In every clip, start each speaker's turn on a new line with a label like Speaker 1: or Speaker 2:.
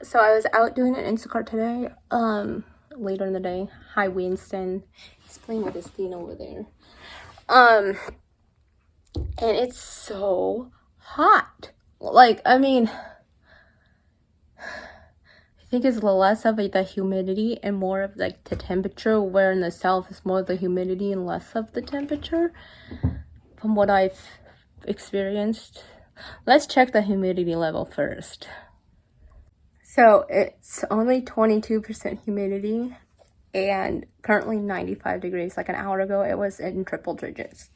Speaker 1: So I was out doing an Instacart today, later in the day. Hi, Winston. He's playing with his thing over there. And it's so hot. Like, I mean, I think it's less of the humidity and more of like the temperature, where in the south it's more of the humidity and less of the temperature, from what I've experienced. Let's check the humidity level first. So it's only 22% humidity and currently 95 degrees. Like an hour ago, it was in triple digits.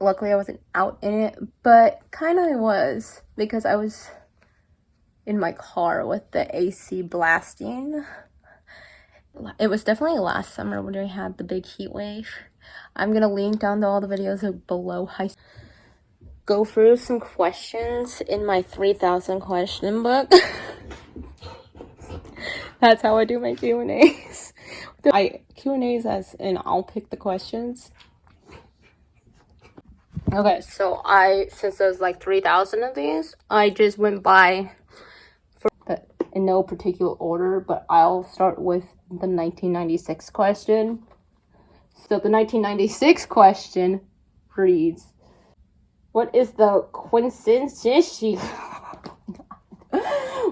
Speaker 1: Luckily, I wasn't out in it, but kind of was because I was in my car with the AC blasting. It was definitely last summer when we had the big heat wave. I'm going to link down to all the videos below. Go through some questions in my 3,000 question book. That's how I do my Q&As. Q&As as in I'll pick the questions. Okay, so since there's like 3,000 of these, I just went by in no particular order, but I'll start with the 1996 question. So the 1996 question reads, what is the quintessential?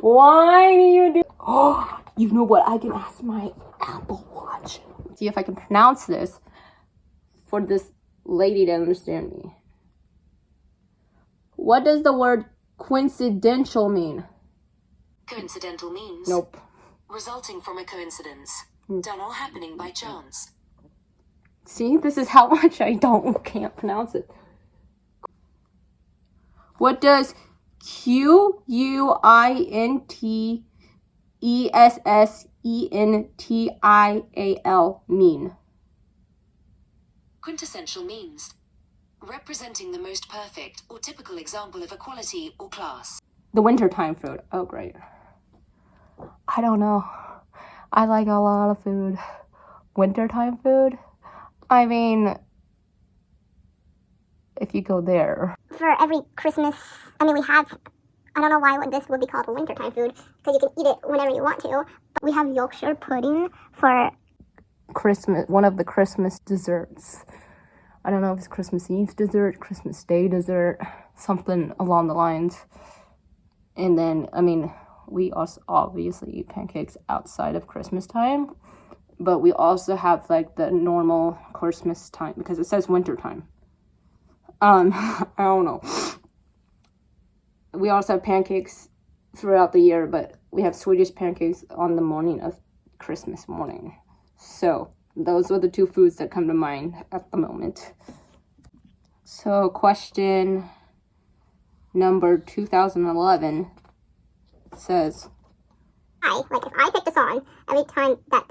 Speaker 1: Why do you do? Oh, you know what? I can ask my Apple Watch. See if I can pronounce this for this lady to understand me. What does the word coincidental mean?
Speaker 2: Coincidental means
Speaker 1: Nope.
Speaker 2: Resulting from a coincidence, done or happening by chance.
Speaker 1: See, this is how much I can't pronounce it. What does quintessential mean?
Speaker 2: Quintessential means representing the most perfect or typical example of a quality or class.
Speaker 1: The wintertime food. Oh, great. I don't know. I like a lot of food. Wintertime food? I mean, if you go there.
Speaker 3: For every Christmas, I mean, we have, I don't know why this would be called a wintertime food, because you can eat it whenever you want to, but we have Yorkshire pudding for
Speaker 1: Christmas, one of the Christmas desserts. I don't know if it's Christmas Eve dessert, Christmas Day dessert, something along the lines. And then, I mean, we also obviously eat pancakes outside of Christmas time, but we also have like the normal Christmas time because it says winter time. I don't know. We also have pancakes throughout the year, but we have Swedish pancakes on the morning of Christmas morning. So those are the two foods that come to mind at the moment. So question number 2011 says,
Speaker 3: if I picked a song, every time that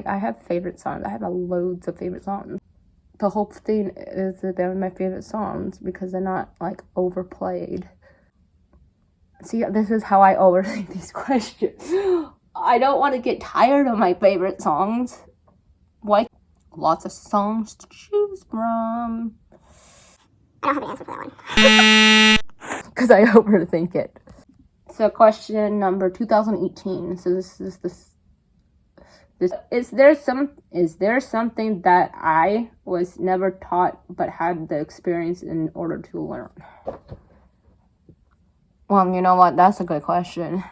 Speaker 3: I
Speaker 1: have favorite songs. I have loads of favorite songs. The whole thing is that they're my favorite songs because they're not like overplayed. See, this is how I overthink these questions. I don't want to get tired of my favorite songs. Like, lots of songs to choose from.
Speaker 3: don't have an answer for that one.
Speaker 1: Because I overthink it. So question number 2018. So this is there something that I was never taught but had the experience in order to learn? Well, you know what? That's a good question.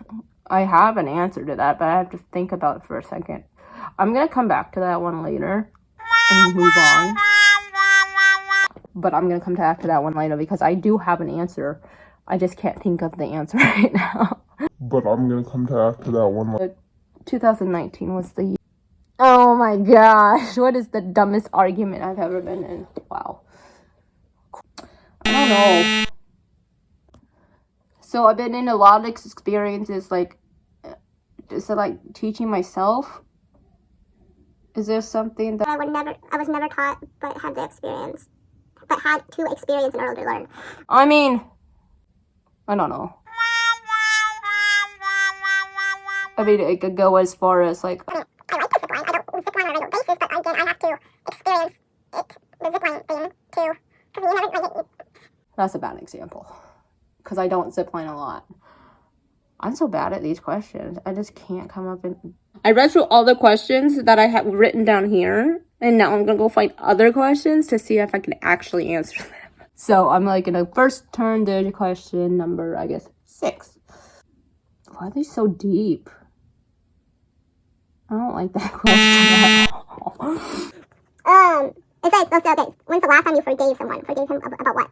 Speaker 1: I have an answer to that, but I have to think about it for a second. I'm going to come back to that one later and move on. But I'm going to come back to that one later because I do have an answer. I just can't think of the answer right now.
Speaker 4: But I'm going to come back to that one later.
Speaker 1: 2019 was the year. Oh my gosh. What is the dumbest argument I've ever been in? Wow. I don't know. So I've been in a lot of experiences, like, is it like teaching myself? Is there something that
Speaker 3: I was never taught, but had to experience in order to learn.
Speaker 1: I mean, I don't know. I mean, it could go as far as like,
Speaker 3: I like the zipline. I don't zipline on a regular basis, but again, I have to experience it, the zipline thing, too. Because you never,
Speaker 1: that's a bad example. Because I don't zipline a lot. I'm so bad at these questions. I just can't come up and... I read through all the questions that I have written down here, and now I'm gonna go find other questions to see if I can actually answer them. So I'm like gonna first turn to question number, I guess, 6. Why are they so deep? I don't like that question at all.
Speaker 3: It says, okay, when's the last time you forgave someone? Forgave him about what?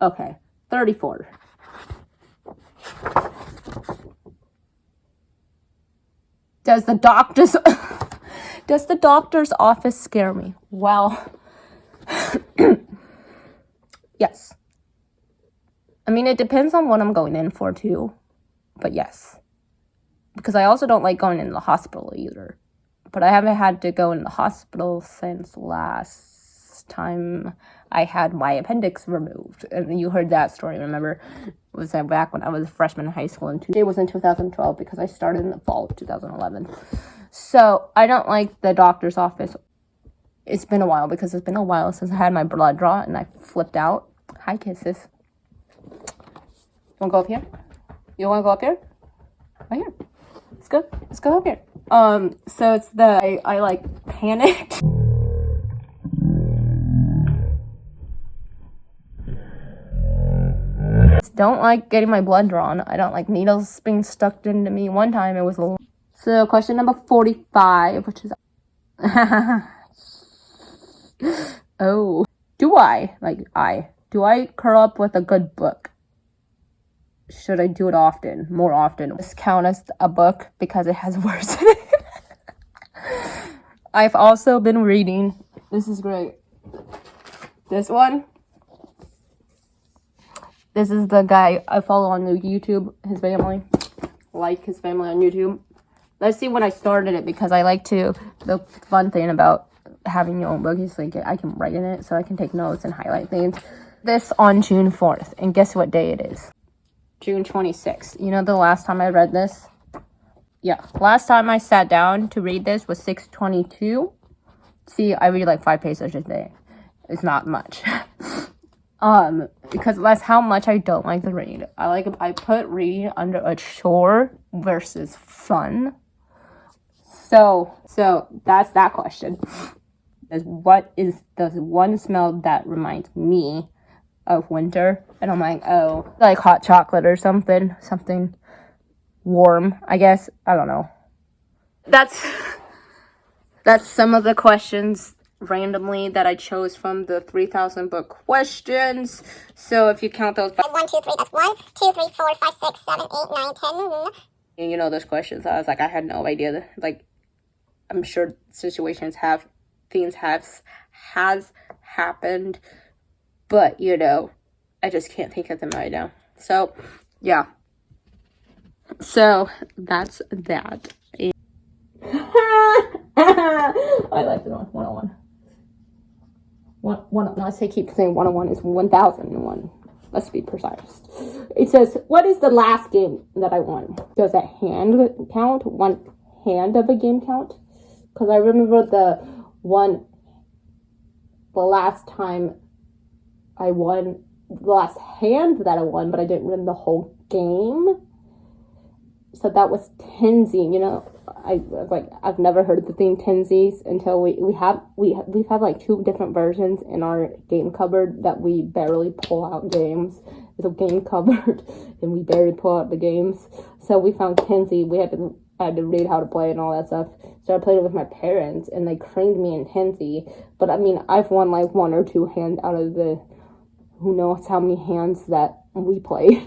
Speaker 1: Okay, 34. Does the doctor's office scare me? Well, yes. I mean, it depends on what I'm going in for too, but yes. Because I also don't like going in the hospital either. But I haven't had to go in the hospital since last time I had my appendix removed. And you heard that story, remember? It was back when I was a freshman in high school. And it was in 2012 because I started in the fall of 2011. So I don't like the doctor's office. It's been a while because it's been a while since I had my blood draw and I flipped out. Hi, kisses. Want to go up here? You want to go up here? Right here. Let's go. Let's go up here. So it's I like panicked. Don't like getting my blood drawn. I don't like needles being stuck into me. One time it was a little... So question number 45, which is... Oh. Do I curl up with a good book? Should I do it often? More often? This count as a book because it has words in it. I've also been reading... This is great. This one. This is the guy I follow on YouTube, his family. Like his family on YouTube. Let's see when I started it because I like to... The fun thing about having your own book is like I can write in it so I can take notes and highlight things. This on June 4th. And guess what day it is? June 26th. You know the last time I read this? Yeah. Last time I sat down to read this was 6/22. See, I read like 5 pages a day. It's not much. Because that's how much I don't like to read. I put reading under a chore versus fun. So that's that question. What is the one smell that reminds me of winter? And I'm like, oh, like hot chocolate or something warm, I guess. I don't know. That's some of the questions randomly that I chose from the 3,000 book questions. So if you count those by
Speaker 3: 1, 2, 3, that's 1, 2, 3, 4, 5, 6, 7, 8, 9, 10.
Speaker 1: you know those questions, I was like, I had no idea. Like, I'm sure things has happened, but you know, I just can't think of them right now. So yeah. So that's that. I like the 101. I keep saying 101 is 1001. Let's be precise. It says, what is the last game that I won? Does a hand count? One hand of a game count? Because I remember the last time I won, the last hand that I won, but I didn't win the whole game. So that was Tenzi, you know. I've never heard of the thing Tenzies until we've had like 2 different versions in our game cupboard that we barely pull out games. It's a game cupboard and we barely pull out the games. So we found Tenzi. I had to read how to play and all that stuff. So I played it with my parents and they trained me in Tenzi. But I mean, I've won like 1 or 2 hands out of the who knows how many hands that we played.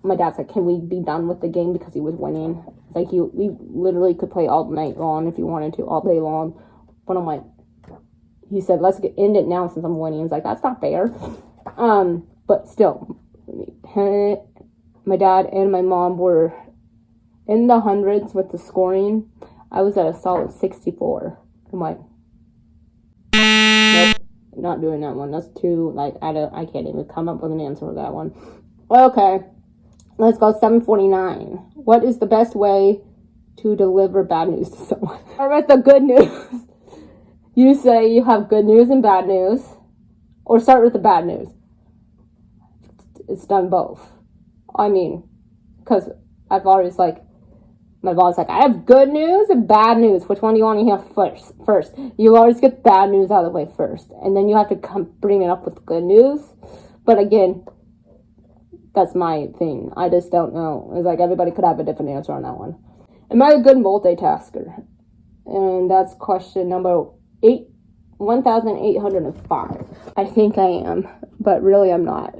Speaker 1: My dad's like, can we be done with the game because he was winning? It's like, we literally could play all night long if you wanted to, all day long. But I'm like, he said, let's end it now since I'm winning. It's like, that's not fair. But still, my dad and my mom were in the hundreds with the scoring. I was at a solid 64. I'm like, nope, not doing that one. That's too, like, I can't even come up with an answer for that one. Okay. Let's go 749. What is the best way to deliver bad news to someone? Start with the good news. You say you have good news and bad news. Or start with the bad news. It's done both. I mean, because I've always like, my mom's like, I have good news and bad news. Which one do you want to hear first? You always get bad news out of the way first, and then you have to bring it up with good news. But again, that's my thing. I just don't know. It's like everybody could have a different answer on that one. Am I a good multitasker? And that's question number 1805. I think I am, but really I'm not.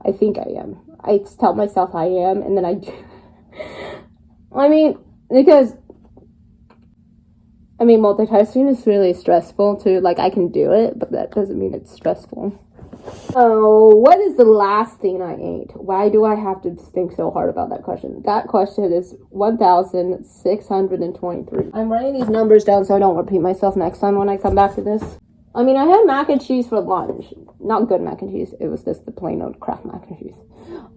Speaker 1: I think I am. I tell myself I am, and then I do. I mean, because multitasking is really stressful too. Like, I can do it, but that doesn't mean it's stressful. Oh, what is the last thing I ate? Why do I have to think so hard about that question? That question is 1,623. I'm writing these numbers down so I don't repeat myself next time when I come back to this. I mean, I had mac and cheese for lunch. Not good mac and cheese. It was just the plain old Kraft mac and cheese.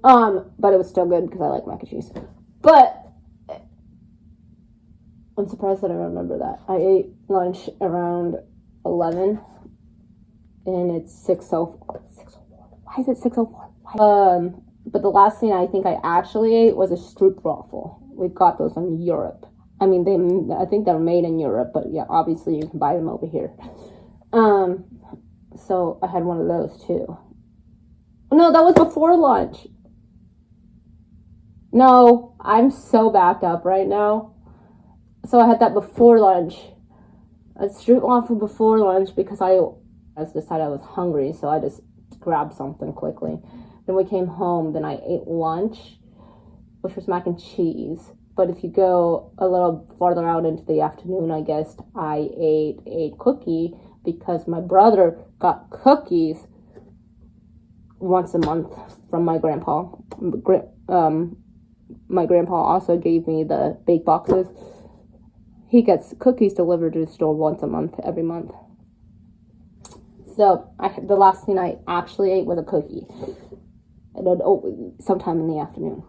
Speaker 1: But it was still good because I like mac and cheese. But I'm surprised that I remember that. I ate lunch around 11, and it's 6:04. 6:04. Why is it 6:04? But the last thing I think I actually ate was a stroopwafel. We got those in Europe. I mean, I think they're made in Europe, but yeah, obviously you can buy them over here. So I had one of those too. No, that was before lunch. No, I'm so backed up right now. So I had that before lunch. A stroopwafel before lunch because I decided I was hungry, so I just grabbed something quickly. Then we came home, then I ate lunch, which was mac and cheese. But if you go a little farther out into the afternoon, I guess, I ate a cookie because my brother got cookies once a month from my grandpa. My grandpa also gave me the bake boxes. He gets cookies delivered to the store once a month, every month. So the last thing I actually ate was a cookie. And then, sometime in the afternoon.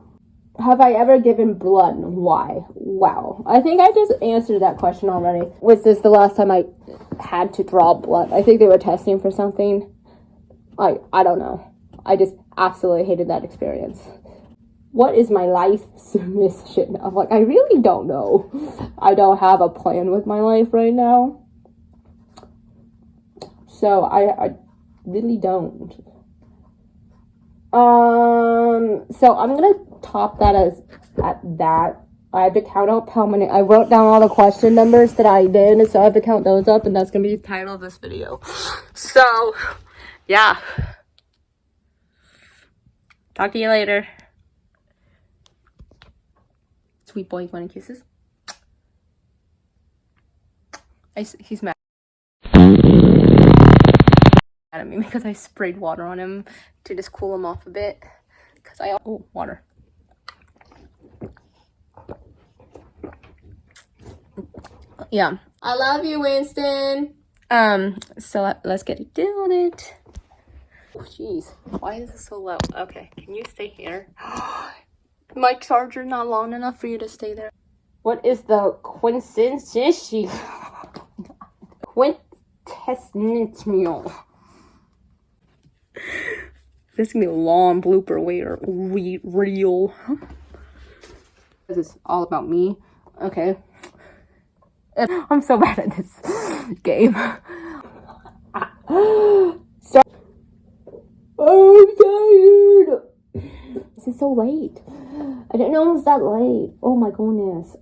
Speaker 1: Have I ever given blood and why? Wow. I think I just answered that question already. Was this the last time I had to draw blood? I think they were testing for something. I don't know. I just absolutely hated that experience. What is my life's mission? I'm like, I really don't know. I don't have a plan with my life right now. So I really don't. So I'm gonna top that at that. I have to count up how many. I wrote down all the question numbers that I did, so I have to count those up, and that's gonna be the title of this video. So, yeah. Talk to you later. Sweet boy, you want kisses? He's mad at me because I sprayed water on him to just cool him off a bit. Water. Yeah. I love you, Winston. So let's get it doing it. Oh, jeez. Why is it so low? Okay, can you stay here? My charger not long enough for you to stay there. What is the quintessential? This is gonna be a long blooper reel. This is all about me. Okay. I'm so bad at this game. So I'm tired. This is so late. I didn't know it was that late. Oh my goodness.